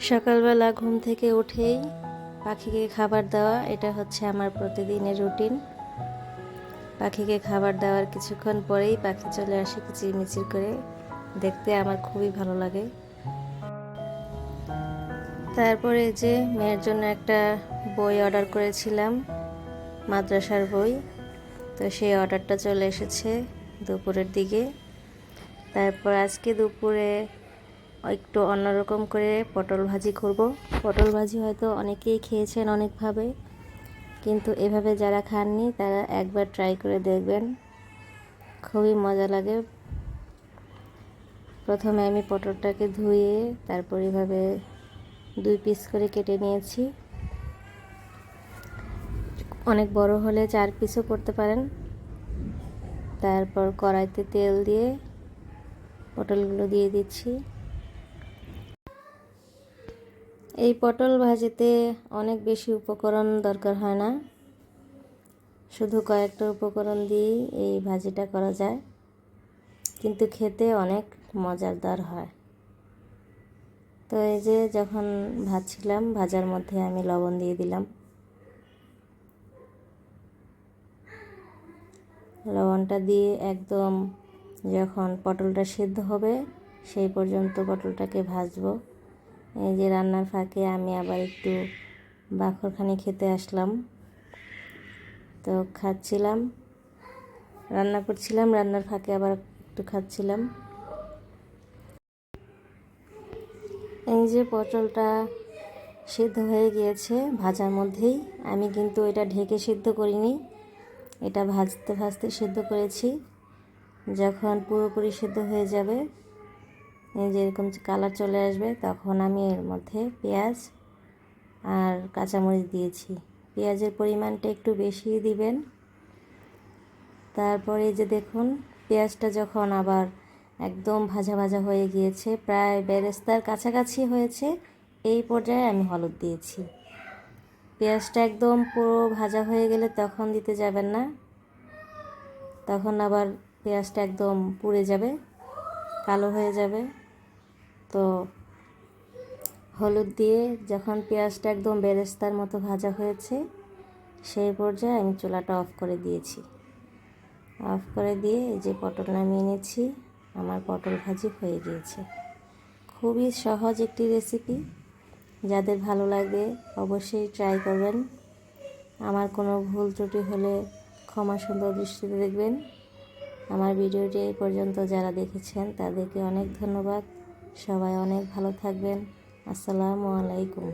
সকালবেলা ঘুম থেকে উঠেই পাখিকে খাবার দেওয়া, এটা হচ্ছে আমার প্রতিদিনের রুটিন। পাখিকে খাবার দেওয়ার কিছুক্ষণ পরেই পাখি চলে আসে কিচিরমিচির করে, দেখতে আমার খুবই ভালো লাগে। তারপরে যে মেয়ের জন্য একটা বই অর্ডার করেছিলাম, মাদ্রাসার বই, তো সেই অর্ডারটা চলে এসেছে দুপুরের দিকে। তারপর আজকে দুপুরে একটু অন্যরকম করে পটল ভাজি করব। পটল ভাজি হয়তো অনেকেই খেয়েছেন অনেকভাবে, কিন্তু এভাবে যারা খাননি তারা একবার ট্রাই করে দেখবেন, খুবই মজা লাগে। প্রথমে আমি পটলটাকে ধুয়ে তারপর এভাবে 2 পিস করে কেটে নিয়েছি। অনেক বড় হলে 4 পিসও করতে পারেন। তারপর কড়াইতে তেল দিয়ে পটলগুলো দিয়ে দিচ্ছি। এই পটল ভাজিতে অনেক বেশি উপকরণ দরকার হয় না, শুধু কয়েকটা উপকরণ দিয়েই এই ভাজিটা করা যায়, কিন্তু খেতে অনেক মজাদার হয়। তো এই যে যখন ভাজছিলাম, ভাজার মধ্যে আমি লবণ দিয়ে দিলাম। লবণটা দিয়ে একদম যখন পটলটা সিদ্ধ হবে সেই পর্যন্ত পটলটাকে ভাজবো। এই যে রান্নার ফাঁকে আমি আবার একটু বাখরখানি খেতে আসলাম, তো খাচ্ছিলাম, রান্না করছিলাম, রান্নার ফাঁকে আবার একটু খাচ্ছিলাম। এই যে পটলটা সিদ্ধ হয়ে গিয়েছে ভাজার মধ্যেই, আমি কিন্তু এটা ঢেকে সিদ্ধ করিনি, এটা ভাজতে ভাজতে সিদ্ধ করেছি। যখন পুরোপুরি সিদ্ধ হয়ে যাবে, এই যে এরকম কালার চলে আসবে, তখন আমি এর মধ্যে পেঁয়াজ আর কাঁচামরিচ দিয়েছি। পেঁয়াজের পরিমাণটা একটু বেশি দিবেন। তারপরে যে দেখুন পেঁয়াজটা যখন আবার একদম ভাজা ভাজা হয়ে গিয়েছে, প্রায় বেরেস্তার কাছাকাছি হয়েছে, এই পর্যায়ে আমি হলুদ দিয়েছি। পেঁয়াজটা একদম পুরো ভাজা হয়ে গেলে তখন দিতে যাবেন না, তখন আবার পেঁয়াজটা একদম পুড়ে যাবে, কালো হয়ে যাবে। তো হলুদ দিয়ে যখন পেঁয়াজটা একদম বেরেস্তার মতো ভাজা হয়েছে, সেই পর্যায়ে আমি চুলাটা অফ করে দিয়েছি। অফ করে দিয়ে এই যে পটল নামিয়ে নিয়েছি, আমার পটল ভাজি হয়ে গিয়েছে। খুবই সহজ একটি রেসিপি, যাদের ভালো লাগবে অবশ্যই ট্রাই করবেন। আমার কোনো ভুল ত্রুটি হলে ক্ষমা সুন্দর দৃষ্টিতে দেখবেন। আমার ভিডিওটি এই পর্যন্ত যারা দেখেছেন তাদেরকে অনেক ধন্যবাদ। সবাই অনেক ভালো থাকবেন। আসসালামু আলাইকুম।